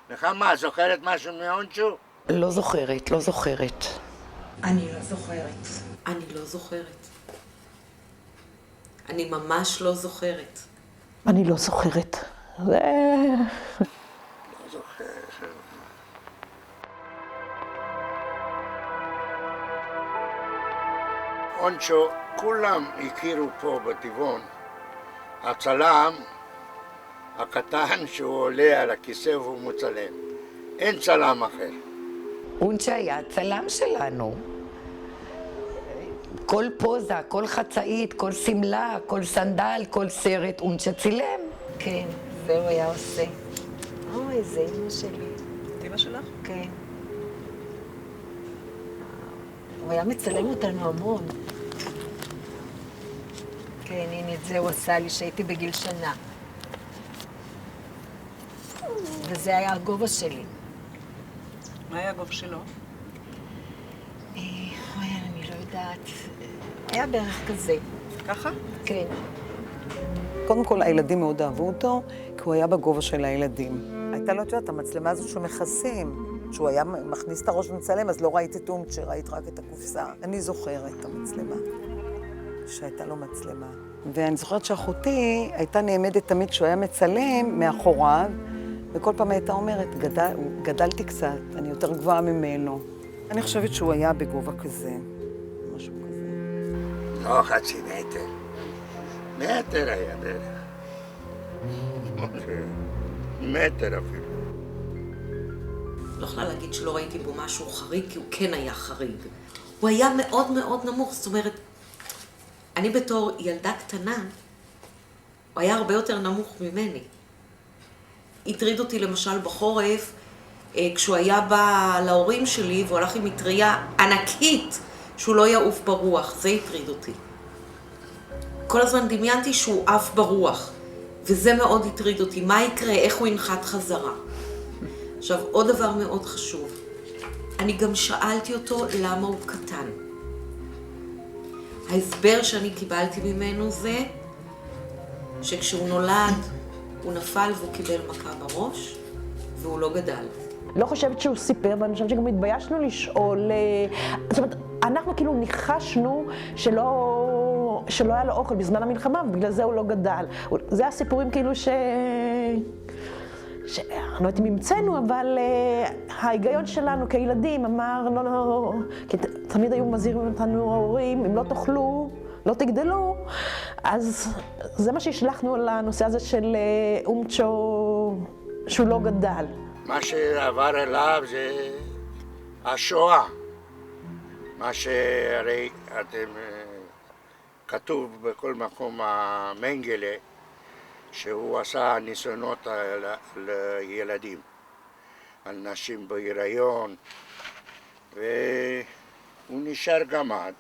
נחמה, זוכרת משהו מאונצ'ו? לא זוכרת, לא זוכרת. אני לא זוכרת. אני לא זוכרת. אני ממש לא זוכרת. אני לא זוכרת. זה... לא זוכר. אונצ'ו, כולם הכירו פה בטבעון. הצלם הקטן שהוא עולה על הכיסא והוא מצלם. אין צלם אחר. אונצ'ה היה הצלם שלנו. כל פוזה, כל חצאית, כל סמלה, כל סנדל, כל סרט, אונצ'ה צילם. כן, זה הוא היה עושה. אוי, זה אמא שלי. את אמא שלך? כן. הוא היה מצלם אותנו המון. כן, הנה את זה הוא עשה לי שהייתי בגיל שנה. וזה היה הגובה שלי. מה היה הגובה שלו? אוי, אני לא יודעת. היה בערך כזה. ככה? כן. קודם כל, הילדים מאוד אהבו אותו, כי הוא היה בגובה של הילדים. הייתה לו, את יודעת, המצלמה הזו של מכסים, שהוא היה מכניס את הראש ומצלם, אז לא ראית את אונצ'ה, ראית רק את הקופסה. אני זוכרת את המצלמה, שהייתה לו מצלמה. ואני זוכרת שאחותי הייתה נעמדת תמיד כשהוא היה מצלם מאחוריו, וכל פעם הייתה אומרת, גדלתי קצת, אני יותר גבוהה ממנו. אני חושבת שהוא היה בגובה כזה, משהו כזה. לא חצי מטר. מטר היה בערך. מטר אפילו. לא יכולה להגיד שלא ראיתי בו משהו חריג, כי הוא כן היה חריג. הוא היה מאוד מאוד נמוך, זאת אומרת, אני בתור ילדה קטנה, הוא היה הרבה יותר נמוך ממני. הטריד אותי למשל בחורף, כשהוא היה בא להורים שלי והוא הלך עם מטריה ענקית, שהוא לא יעוף ברוח, זה הטריד אותי. כל הזמן דמיינתי שהוא עף ברוח, וזה מאוד הטריד אותי. מה יקרה? איך הוא ינחת חזרה? עכשיו, עוד דבר מאוד חשוב. אני גם שאלתי אותו למה הוא קטן. ההסבר שאני קיבלתי ממנו זה שכשהוא נולד, הוא נפל והוא קיבל מכה בראש, והוא לא גדל. לא חושבת שהוא סיפר, ואני חושבת שגם התביישנו לשאול. זאת אומרת, אנחנו כאילו ניחשנו שלא היה לו אוכל בזמן המלחמה, ובגלל זה הוא לא גדל. זה הסיפורים כאילו אני לא יודעת אם המצאנו, אבל ההיגיון שלנו כילדים אמר, לא, כי תמיד היו מזהירים אותנו ההורים, אם לא תאכלו, לא תגדלו, אז זה מה שהשלחנו על הנושא הזה של אונצ'ו, שהוא לא גדל. מה שעבר אליו זה השואה. מה שהרי אתם כתוב בכל מקום המנגלה, שהוא עשה ניסיונות על ילדים, על נשים בהיריון, והוא נשאר גמד.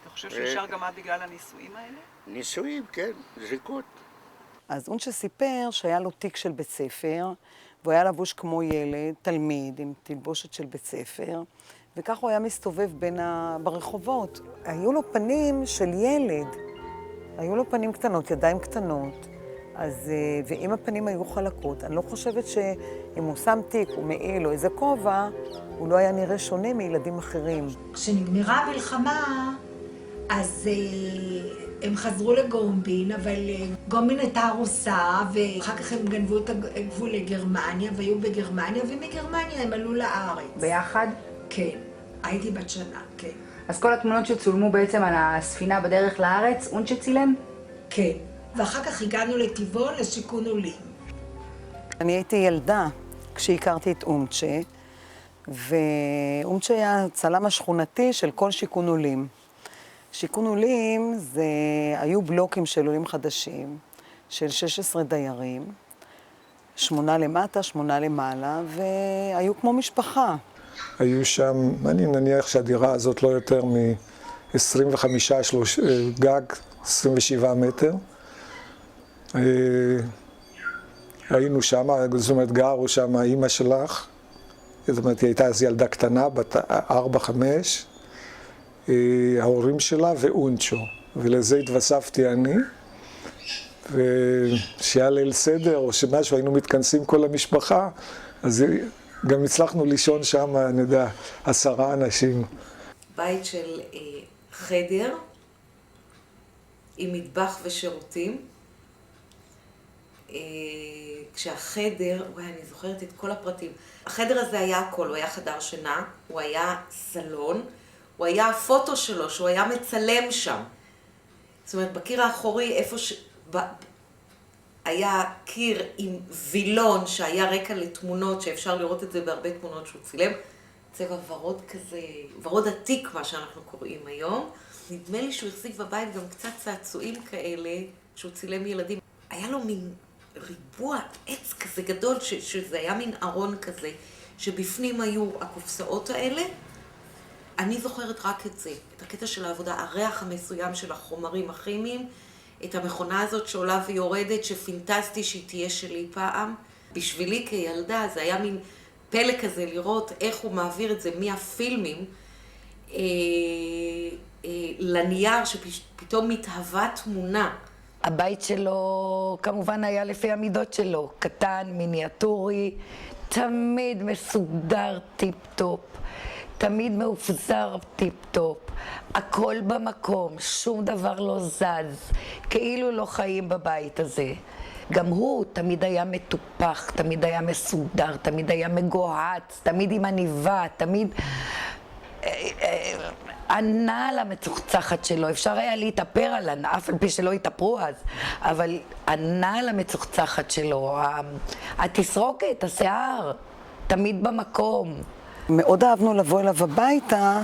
אתה חושב שהוא נשאר גמד בגלל הנישואים האלה? נישואים, כן, זריקות. אז אונצ'ה סיפר שהיה לו תיק של בית ספר, והוא היה לבוש כמו ילד, תלמיד, עם תלבושת של בית ספר, וכך הוא היה מסתובב ברחובות. היו לו פנים של ילד, היו לו פנים קטנות, ידיים קטנות, ואם הפנים היו חלקות, אני לא חושבת שאם הוא שם תיק, הוא מעיל או איזה כובע, הוא לא היה נראה שונה מילדים אחרים. כשנגמרה המלחמה, אז הם חזרו לגורמבין, אבל גורמבין הייתה הרוסה, ואחר כך הם גנבו את הגבול לגרמניה, והיו בגרמניה, ומגרמניה הם עלו לארץ. ביחד? כן, הייתי בת שנה, כן. אז כל התמונות שצולמו בעצם על הספינה בדרך לארץ, אונצ'ה צילם? כן, ואחר כך הגענו לטבעון לשיכון עולים. אני הייתי ילדה כשהכרתי את אונצ'ה, ואונצ'ה היה הצלם השכונתי של כל שיכון עולים. שיכון עולים היו בלוקים של עולים חדשים, של 16 דיירים, 8 למטה, 8 למעלה, והיו כמו משפחה. היו שם, אני נניח שהדירה הזאת לא יותר מ-25, גג, 27 מטר. היינו שם, זאת אומרת, גרו שם האמא שלך, זאת אומרת, היא הייתה אז ילדה קטנה, בת 4-5, ההורים שלה ואונצ'ו, ולזה התווספתי אני. ושיהיה ליל סדר או שמשהו, היינו מתכנסים כל המשפחה, אז גם הצלחנו לישון שם, אני יודע, 10 אנשים. בית של חדר עם מטבח ושירותים. כשהחדר, וואי, אני זוכרת את כל הפרטים. החדר הזה היה הכל, הוא היה חדר שינה, הוא היה סלון, הוא היה הפוטו שלו, שהוא היה מצלם שם. זאת אומרת, בקיר האחורי, איפה היה קיר עם וילון שהיה רקע לתמונות, שאפשר לראות את זה בהרבה תמונות שהוא צילם. צבע ורוד כזה, ורוד עתיק, מה שאנחנו קוראים היום. נדמה לי שהוא החזיק בבית גם קצת צעצועים כאלה, שהוא צילם ילדים. היה לו מין ריבוע עץ כזה גדול, שזה היה מין ארון כזה, שבפנים היו הקופסאות האלה. אני זוכרת רק את זה, את הקטע של העבודה, הריח המסוים של החומרים הכימיים, את המכונה הזאת שעולה ויורדת, שפינטסטי שהיא תהיה שלי פעם. בשבילי כילדה זה היה מין פלא כזה לראות איך הוא מעביר את זה מהפילמים לנייר שפתאום מתהווה תמונה. הבית שלו כמובן היה לפי המידות שלו, קטן, מיניאטורי, תמיד מסודר טיפ-טופ, תמיד מאופזר טיפ-טופ, הכל במקום, שום דבר לא זז, כאילו לא חיים בבית הזה. גם הוא תמיד היה מטופח, תמיד היה מסודר, תמיד היה מגוהץ, תמיד עם עניבה, תמיד הנעל המצוחצחת שלו, אפשר היה להתאפר על אף על פי שלא התאפרו אז, אבל הנעל המצוחצחת שלו, התסרוקת, השיער, תמיד במקום. מאוד אהבנו לבוא אליו הביתה,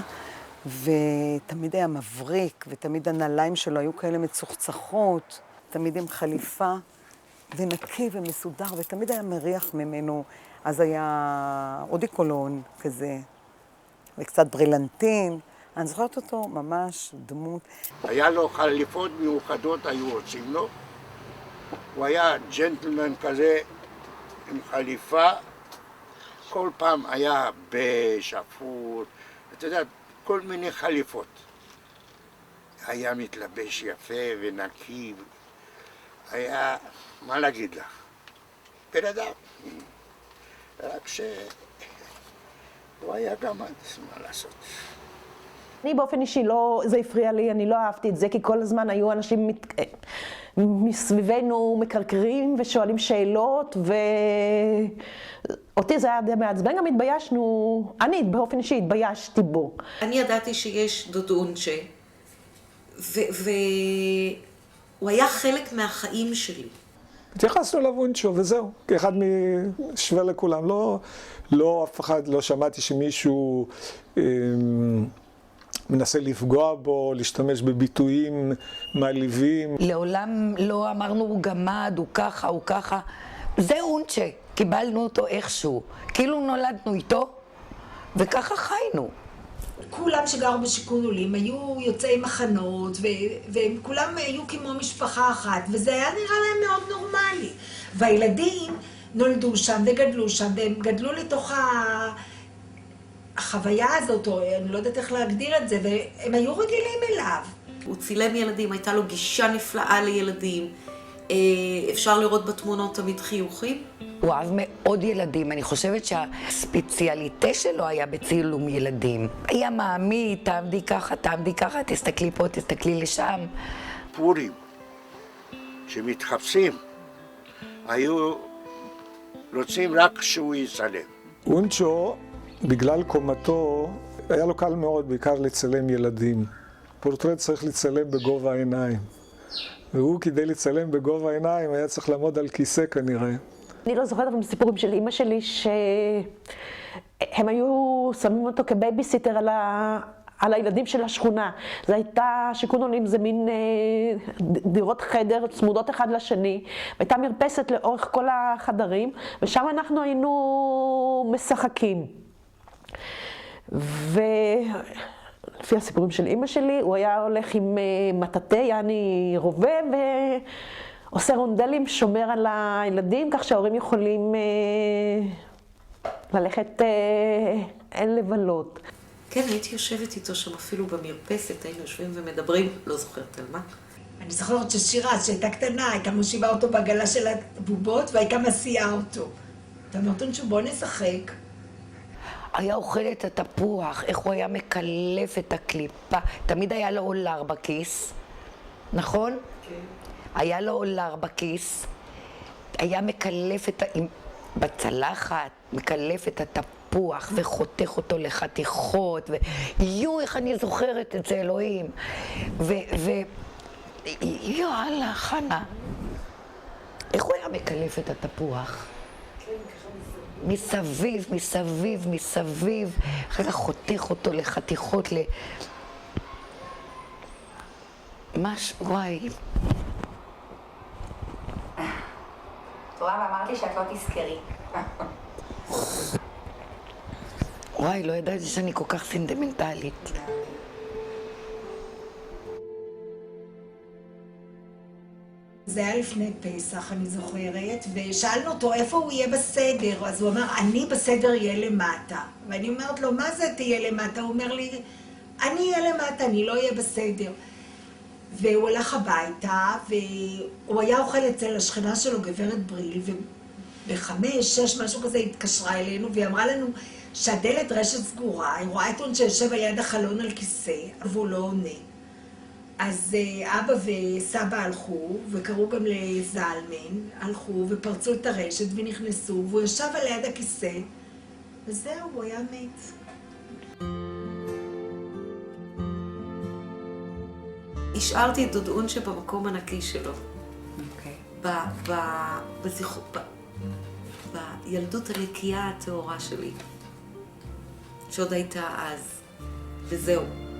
ותמיד היה מבריק, ותמיד הנעליים שלו היו כאלה מצוחצחות, תמיד עם חליפה, ונקי ומסודר, ותמיד היה מריח ממנו. אז היה אודיקולון כזה, וקצת ברילנטין. אני זוכרת אותו ממש דמות. היה לו חליפות מיוחדות, היו עושים לו. הוא היה ג'נטלמן כזה עם חליפה. כל פעם היה בשפות, אתה יודע, כל מיני חליפות. היה מתלבש יפה ונקי. היה, מה להגיד לך? בן אדם. רק שהוא היה גם אז, מה לעשות. אני באופן אישי לא, זה הפריע לי, אני לא אהבתי את זה, כי כל הזמן היו אנשים מסביבנו מקרקרים ושואלים שאלות, ואותי זה היה די מעצבן, גם התביישנו, אני באופן אישי התביישתי בו. אני ידעתי שיש דוד אונצ'ה, והוא היה חלק מהחיים שלי. התייחסנו אליו אונצ'ו וזהו, כאחד משווה לכולם. לא אף אחד, לא שמעתי שמישהו מנסה לפגוע בו, להשתמש בביטויים מעליבים. לעולם לא אמרנו הוא גמד, הוא ככה, הוא ככה. זה אונצ'ה, קיבלנו אותו איכשהו. כאילו נולדנו איתו, וככה חיינו. כולם שגרו בשיכון עולים היו יוצאי מחנות, והם כולם היו כמו משפחה אחת, וזה היה נראה להם מאוד נורמלי. והילדים נולדו שם וגדלו שם, והם גדלו לתוך החוויה הזאת, או אני לא יודעת איך להגדיר את זה, והם היו רגילים אליו. הוא צילם ילדים, הייתה לו גישה נפלאה לילדים. אפשר לראות בתמונות תמיד חיוכים. הוא אהב מאוד ילדים, אני חושבת שהספציאליטה שלו היה בצילום ילדים. היה מעמיד, תעמדי ככה, תסתכלי פה, תסתכלי לשם. פורים שמתחפשים, היו רוצים רק שהוא יצלם. אונצ'ו, בגלל קומתו, היה לו קל מאוד, בעיקר לצלם ילדים. פורטרט צריך לצלם בגובה העיניים. והוא כדי לצלם בגובה העיניים היה צריך לעמוד על כיסא כנראה. אני לא זוכרת אבל סיפורים של אמא שלי שהם היו שמים אותו כבייביסיטר על הילדים של השכונה. זה הייתה, שיכון עולים זה מין דירות חדר צמודות אחד לשני, והייתה מרפסת לאורך כל החדרים, ושם אנחנו היינו משחקים. לפי הסיפורים של אמא שלי, הוא היה הולך עם מטאטא, יעני רובה, ועושה רונדלים, שומר על הילדים, כך שההורים יכולים ללכת לבלות. כן, הייתי יושבת איתו שם אפילו במרפסת, היינו יושבים ומדברים, לא זוכרת על מה. אני זוכרת ששירה, שהייתה קטנה, הייתה מושיבה אותו בעגלה של הבובות והייתה מסיעה אותו. ואמרת לו, בוא נשחק. היה אוכל את התפוח, איך הוא היה מקלף את הקליפה. תמיד היה לו אולר בכיס, נכון? כן. היה לו אולר בכיס, היה מקלף בצלחת, מקלף את התפוח וחותך אותו לחתיכות, ויו, איך אני זוכרת את זה, אלוהים. יאללה, חנה. איך הוא היה מקלף את התפוח? מסביב, מסביב, מסביב, אחר כך חותך אותו לחתיכות, וואי. תורה, ואמרת לי שאת לא תזכרי. וואי, לא ידעתי שאני כל כך סנטימנטלית. זה היה לפני פסח, אני זוכרת, ושאלנו אותו איפה הוא יהיה בסדר, אז הוא אמר, אני בסדר יהיה למטה. ואני אומרת לו, מה זה תהיה למטה? הוא אומר לי, אני אהיה למטה, אני לא אהיה בסדר. והוא הלך הביתה, והוא היה אוכל אצל השכנה שלו, גברת בריל, וב5-6, משהו כזה, התקשרה אלינו, והיא אמרה לנו שהדלת רשת סגורה, היא רואה את און שיושב על יד החלון על כיסא, והוא לא עונה. אז אבא וסבא הלכו, וקראו גם לזלמן, הלכו ופרצו את הרשת ונכנסו, והוא ישב על יד הכיסא, וזהו, הוא היה מת. השארתי את דודאון שבמקום הנקי שלו. בילדות הנקייה הטהורה שלי, שעוד הייתה אז, וזהו.